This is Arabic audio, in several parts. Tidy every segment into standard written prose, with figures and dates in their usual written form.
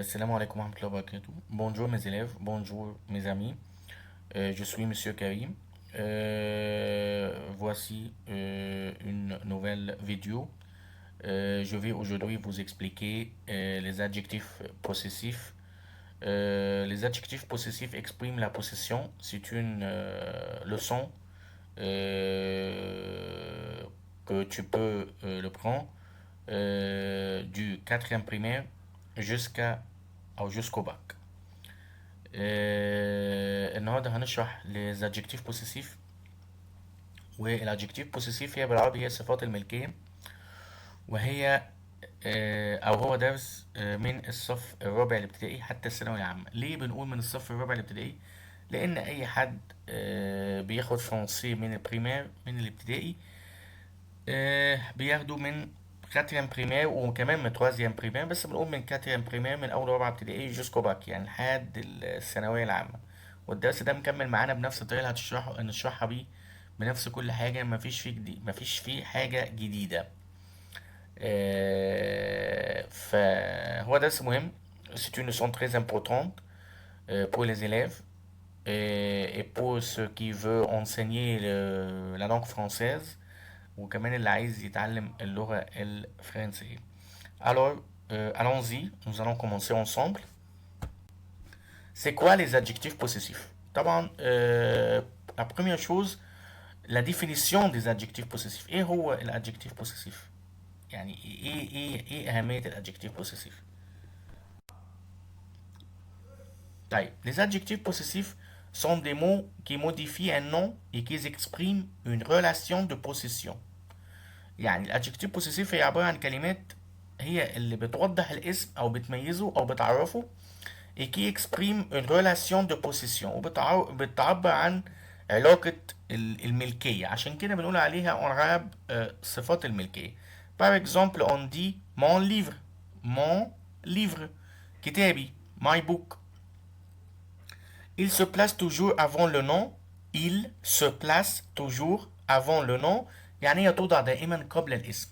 Salam alaikum wa rahmatullahi wa barakatuh. Bonjour mes élèves, bonjour mes amis. Je suis Monsieur Karim. Voici une nouvelle vidéo. Je vais aujourd'hui vous expliquer les adjectifs possessifs. Les adjectifs possessifs expriment la possession. C'est une leçon euh, que tu peux le prendre du quatrième primaire jusqu'au bac. النهارده هنشرح les adjectifs possessifs. والادجكتيف بوسيسيف هي بالعربي هي الصفات الملكية، وهي او هو درس من الصف الرابع الابتدائي حتى الثانوية العامة. ليه بنقول من الصف الرابع الابتدائي؟ لان اي حد بياخد فرنسي من البريمير من الابتدائي بياخدوا من كاتريان بريمير وكمان من تروازيام بريمير، بس بنقول من كاتريان بريمير من اول رابعه ابتدائي جوسكو باك، يعني لحد الثانويه العامه. والدرس ده مكمل معانا بنفس الطريقه اللي هنشرحها بيه، بنفس كل حاجه، مفيش فيه جديد، مفيش فيه حاجه جديده. فهو درس مهم. C'est une leçon très importante pour les élèves et pour ceux qui veulent enseigner la langue française وكمان اللي عايز يتعلم اللغة الفرنسية. Alors, allons-y, nous allons commencer ensemble. C'est quoi les adjectifs possessifs? طبعا la première chose, la définition des adjectifs possessifs. ايه هو الادجكتيف بوسيسيف؟ يعني ايه اهمية الادجكتيف بوسيسيف؟ طيب, les adjectifs possessifs sont des mots qui modifient un nom et qui expriment une relation de possession. يعني الادجكتيف بوسيسيف هي عبارة عن كلمات هي اللي بتوضح الاسم او بتميزه او بتعرفه، et qui exprime une relation de possession، وبتعبر عن علاقة الملكية. عشان كده بنقول عليها اونراب صفات الملكية. Par exemple, on dit mon livre, كتابي my book. Il se place toujours avant le nom. Il se place toujours avant le nom، يعني هي توضع دائما قبل الاسم.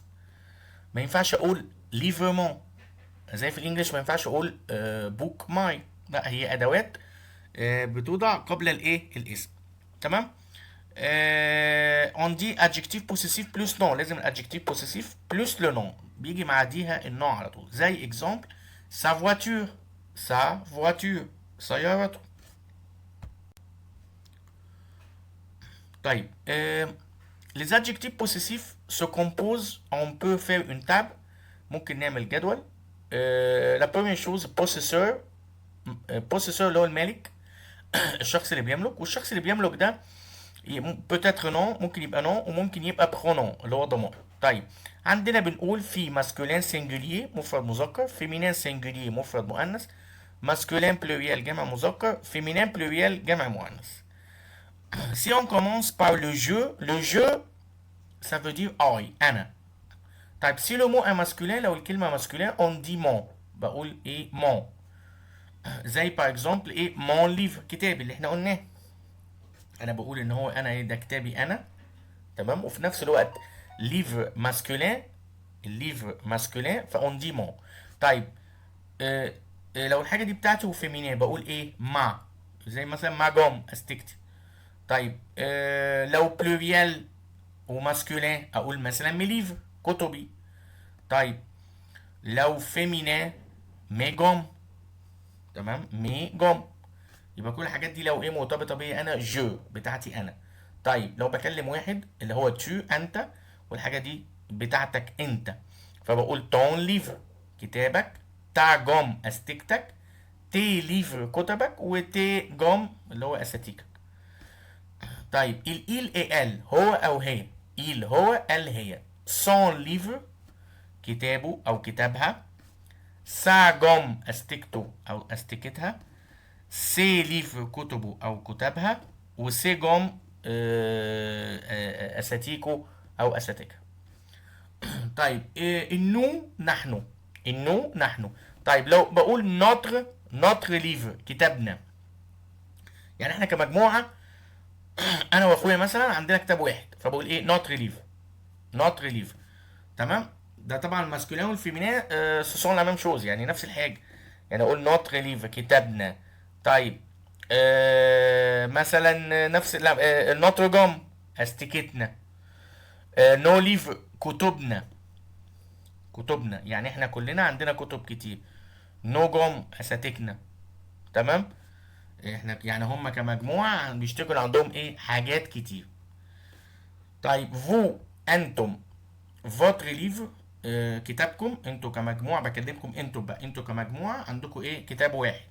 ما ينفعش اقول livrement زي في الانجليش، ما ينفعش اقول بوك ماي، لا، هي ادوات بتوضع قبل الايه الاسم. تمام. on dit adjectif possessif plus nom، لازم الادجكتيف بوسيسيف plus le nom بيجي معديها النوع على طول. زي اكزامبل sa voiture، سيارته. طيب, les adjectifs possessifs se composent. On peut faire une table. ممكن نعمل جدول. la première chose possesseur. possesseur اللي هو المالك الشخص اللي بيملك، والشخص اللي بيملك ده peut-être non، ممكن يبقى non وممكن يبقى pronom اللي هو ضمائر. طيب, عندنا بنقول في masculin singulier مفرد مذكر، féminin singulier مفرد مؤنث، masculin pluriel جمع مذكر، féminin pluriel جمع مؤنث. Si on commence par le jeu ça veut dire I أنا. طيب, si le mot est masculin لو الكلمة masculin on dit mon، بقول ايه mon. زي par exemple ايه mon livre كتابي اللي احنا قلناه، انا بقول ان هو انا ده كتابي انا. تمام. وفي نفس الوقت livre masculin، الليفر ماسكولين فاون دي mon. طيب, لو الحاجة دي بتاعتي فيمينين بقول ايه ما، زي مثلا ما جوم استكتي. طيب, لو بلوريال وماسكولين اقول مثلا مي ليفر كتبي. طيب, لو فيمينين مي جوم. تمام, مي جوم. يبقى كل الحاجات دي لو ايه مرتبطه بيا انا جو بتاعتي انا. طيب, لو بكلم واحد اللي هو تو انت، والحاجه دي بتاعتك انت، فبقول تون ليفر كتابك، تا جوم استيكتك، تي ليفر كتبك، وتي جوم اللي هو اساتيكك. طيب, il اي ال هو او هي، il هو ال هي، سون ليفر كتابه او كتابها، سا جوم استيكتو او استيكتها، سي ليفر كتبه او كتابها، وسي جوم اساتيكو او اساتيكها. طيب, النو نحن. طيب, لو بقول نوتر ليفر كتابنا، يعني احنا كمجموعه انا واخويا مثلا عندنا كتاب واحد، فبقول ايه نوتر ليفر. تمام. ده طبعا الماسكولين والفيمينين سو سون لا ميم شوز، يعني نفس الحاجه. يعني اقول نوتر ليفر كتابنا. طيب مثلا نفس لا نوتر جام استيكتنا. نو ليفر كتبنا. كتبنا يعني احنا كلنا عندنا كتب كتير. نو جام اساتكنا. تمام. احنا يعني هم كمجموعة بيشتغلوا عندهم ايه حاجات كتير. طيب فو انتم فوتر ليفر كتابكم انتوا كمجموعة، بكلمكم انتوا بقى، انتوا كمجموعة عندكم ايه كتاب واحد.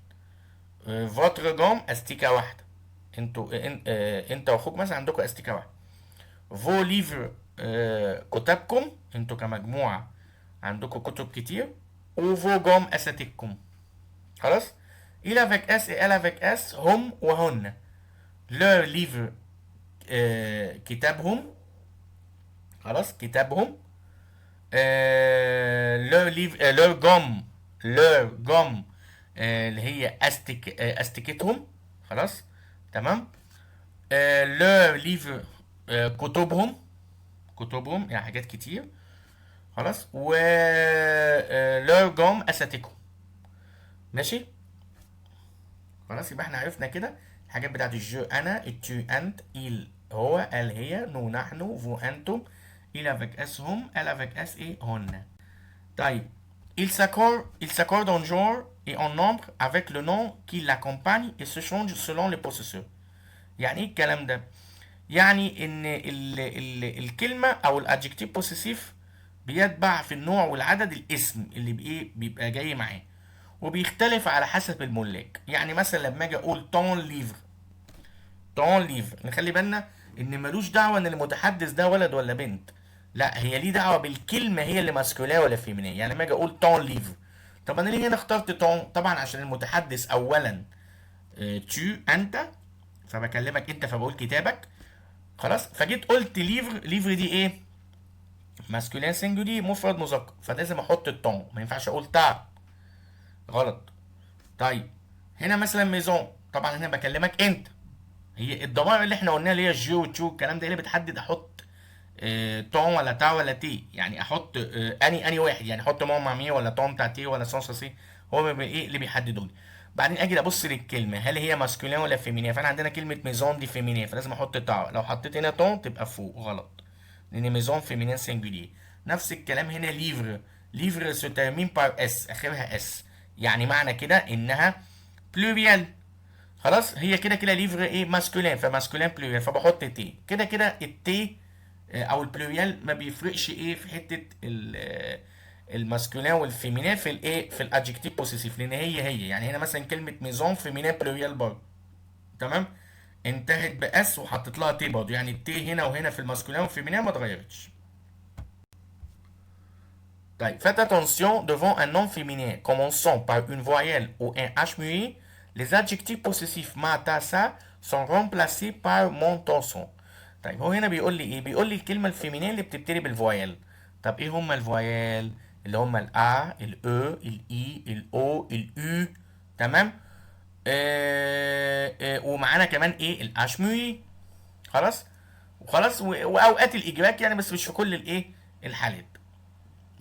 فوتر جام استيكة واحدة. انتوا انت واخوك مثلا عندكم استيكة واحدة. فو ليفر كتابكم انتوا كمجموعة عندكم كتب كتير. وفو جام اساتيككم. خلاص. il avec s et elle avec s هم وهن. leur livre كتابهم. خلاص كتابهم. leur livre leur gomme. leur gomme اللي هي استيكتهم. خلاص. تمام. leur livre كتبهم. كتبهم يعني حاجات كتير. خلاص. و leur gomme اساتيكهم. ماشي. خلاص يبقى احنا عرفنا كده الحاجات بتاعت الجو. انا التو انت il هو ال هي نو نحن فو انتم il avec s هم elle avec s et هن. طيب il s'accorde en genre et en nombre avec le nom qui l'accompagne et se change selon les possesseurs. يعني ايه الكلام ده؟ يعني ان الكلمه او الادجكتيف بوسيسيف بيتبع في النوع والعدد الاسم اللي بيبقى جاي معاه، وبيختلف على حسب الملاك. يعني مثلا لما اجي اقول طون ليفر. طون ليفر نخلي بالنا ان ملوش دعوه ان المتحدث ده ولد ولا بنت. لا هي ليه دعوه بالكلمه هي اللي ماسكولاه ولا فيمينيه. يعني لما اجي اقول طون ليفر، طب انا ليه هنا اخترت طون؟ طبعا عشان المتحدث اولا تو انت، فبكلمك انت فبقول كتابك. خلاص. فجيت قلت ليفر. ليفر دي ايه؟ ماسكولين سنجولي مفرد مذكر، فلازم احط الطون، ما ينفعش اقول تاع. غلط. طيب هنا مثلا ميزون، طبعا هنا بكلمك انت. هي الضمائر اللي احنا قلناها اللي هي جو تشو الكلام ده اللي بتحدد احط طون ولا تا ولا تي. يعني احط اني واحد، يعني احط مون مع مي ولا طون تاع تي ولا سون سي. هو ايه اللي بيحددوني. بعدين اجي ابص للكلمه هل هي ماسكولين ولا فيمينيه. فانا عندنا كلمه ميزون دي فيمينيه، فلازم احط تا. لو حطيت هنا طون تبقى فوق. غلط، لان ميزون فيمينين سنجولير. نفس الكلام هنا ليفر. ليفر سو تيرمين بار اس، اخرها اس، يعني معنى كده انها بلوريال. خلاص. هي كده كده ليفر ايه ماسكولين، فماسكولين بلوريال، فبحط تي. كده كده التي او البلوريال ما بيفرقش ايه في حته الماسكولين والفيمينين في الايه في الادجكتيف بوسيسيف، لان هي يعني هنا مثلا كلمه ميزون فيمينين بلوريال برضه. تمام. انتهت باس وحطيت لها تي برضه، يعني التي هنا وهنا في الماسكولين والفيمينين ما اتغيرتش. طيب faites attention devant un nom féminin commençant par une voyelle ou un H muet, les adjectifs possessifs ma ta sa sont remplacés par mon ton son. طيب هو هنا بيقول لي ايه؟ بيقول لي الكلمة الفيمينية اللي بتبتدي بالفويل. طب ايه هما الفويل؟ اللي هما الا الاو الاي الاو اليو. تمام. ومعانا كمان ايه الاش موي. خلاص. وخلاص واوقات الاجراك يعني، بس مش في كل الايه الحالات.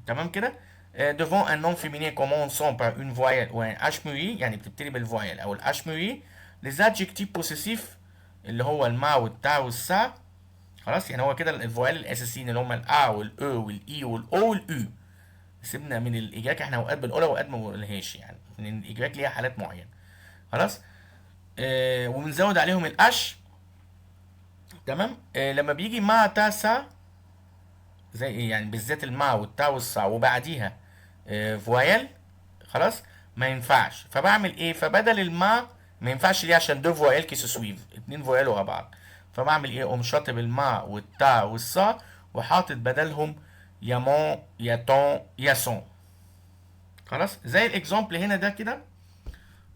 تمام كده. devant un nom féminin commençant par une voyelle ou un H muet، يعني بتبتدي بالفويل او الH muet. les adjectifs possessifs اللي هو الما والتا والسا. خلاص. يعني هو كده الفويل الاساسيين اللي هم الA والاو والاي والاو والاو. سيبنا من الاجراك، احنا اوقات بنقولها واوقات ما بنقولهاش، يعني لان الاجراك ليها حالات معينه. خلاص. وبنزود عليهم الاش. تمام. لما بيجي مع تا سا زي ايه يعني، بالذات المع والتا والصا وبعديها فويل. خلاص. ما ينفعش. فبعمل ايه؟ فبدل المع ما ينفعش ليه؟ عشان دو فويل كي سويف، اتنين فويل ورا بعض. فبعمل ايه؟ اقوم شاطب المع والتا والصا وحاطط بدلهم يا مون يا تون يا سون. خلاص. زي الاكزامبل هنا ده كده.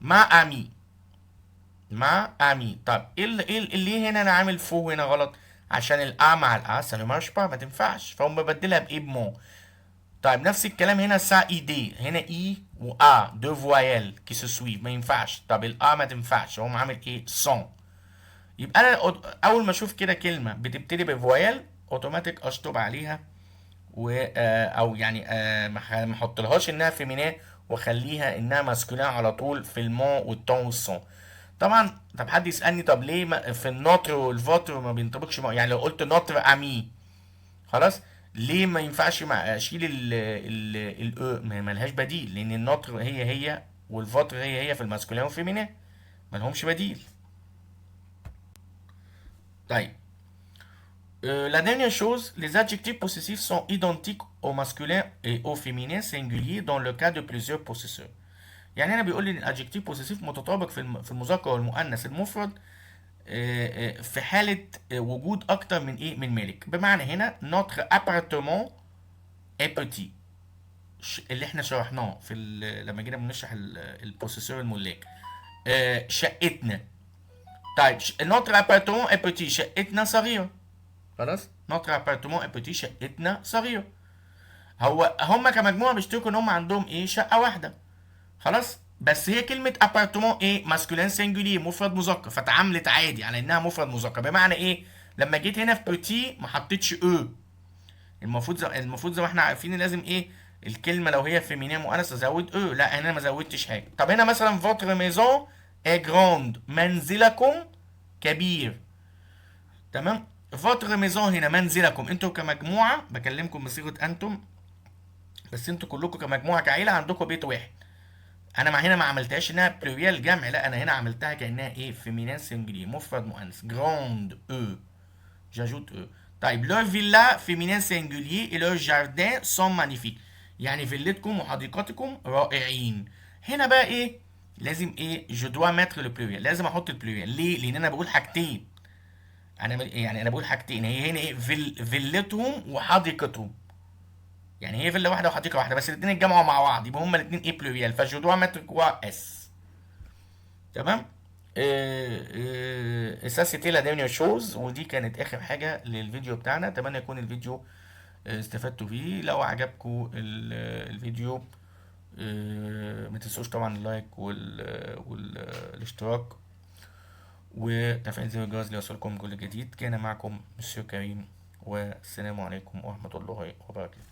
مع امي. مع امي. طب ايه اللي هنا انا عامل فو هنا غلط؟ عشان الا مع الا سا نو مارش با، ما تنفعش، فهم ببدلها بايه؟ بمون. طيب نفس الكلام هنا سا اي دي، هنا اي و ا دو فويل كي سو سويف، ما ينفعش. طب الا ما تنفعش، هو عامل ايه؟ سون. يبقى انا اول ما اشوف كده كلمه بتبتدي بفويل اوتوماتيك اشطب عليها، و او يعني ما احطلهاش انها فيمينيه واخليها انها ماسكولين على طول في المون والتون والسون. طبعا طب حد يسالني طب ليه في النوتر والفوتر ما بينطبقش يعني لو قلت نوتر امي خلاص، ليه ما ينفعش مع اشيل ال ما ملهاش بديل، لان النوتر هي والفوتر هي في الماسكولين والفيمينين، ملهمش بديل. طيب la dernière chose, les adjectifs possessifs sont identiques au masculin et au féminin singulier dans le cas de plusieurs possesseurs. يعني هنا بيقول لي ان الادجكتيف بوسيسيف متطابق في المذكر والمؤنث المفرد في حالة وجود أكتر من إيه؟ من مالك. بمعنى هنا notre appartement est petit، اللي احنا شرحناه في لما جينا بنشرح البوسيسور الملاك. شقتنا. طيب notre appartement est petit، شقتنا صغيرة. خلاص notre appartement est petit، شقتنا صغيرة. هم كمجموعة بيشتركوا ان هم عندهم ايه؟ شقة واحدة. خلاص بس هي كلمة ابارتمون ايه؟ ماسكولين سنجولي، مفرد مذكر، فتعاملت عادي على انها مفرد مذكر. بمعنى ايه؟ لما جيت هنا في بوتي ما حطيتش المفروض زي ما احنا عارفين لازم ايه؟ الكلمة لو هي فيمينين مؤنث ازود لا هنا ما زودتش حاجة. طب هنا مثلا فوتر ميزون اي جراند، منزلكم كبير. تمام. فوتر ميزون هنا منزلكم، انتوا كمجموعة بكلمكم بصيغة انتم، بس انتوا كلكم كمجموعة كعيلة عندكم بيت واحد. انا مع هنا ما عملتهاش انها بلوريال جمع، لا انا هنا عملتها كانها ايه؟ فيمينين سنجلي، مفرد مؤنث. جراند او، جاجوت او. طيب لور فيلا فيمينين سنجولي et leurs jardins sont magnifiques، يعني فيلتكم وحديقتكم رائعين. هنا بقى ايه؟ لازم ايه؟ جو دوا ماتر لو بلوريال، لازم احط البلوريال. ليه؟ لان انا بقول حاجتين. انا بقول حاجتين، هي هنا ايه؟ فيلتهم وحديقتهم، يعني هي فيلا واحده وحديقه واحده بس الاثنين اتجمعوا مع بعض يبقى هما الاثنين ايه؟ بلوريال. فجو دوا ماتر كوا اس. تمام. ça c'était la dernière chose، ودي كانت اخر حاجة للفيديو بتاعنا. اتمنى يكون الفيديو استفدتوا فيه. لو عجبكم الفيديو ما تنسوش طبعا اللايك والاشتراك وتفعيل زر الجرس ليوصلكم كل جديد. كان معكم مسيو كريم، والسلام عليكم ورحمة الله وبركاته.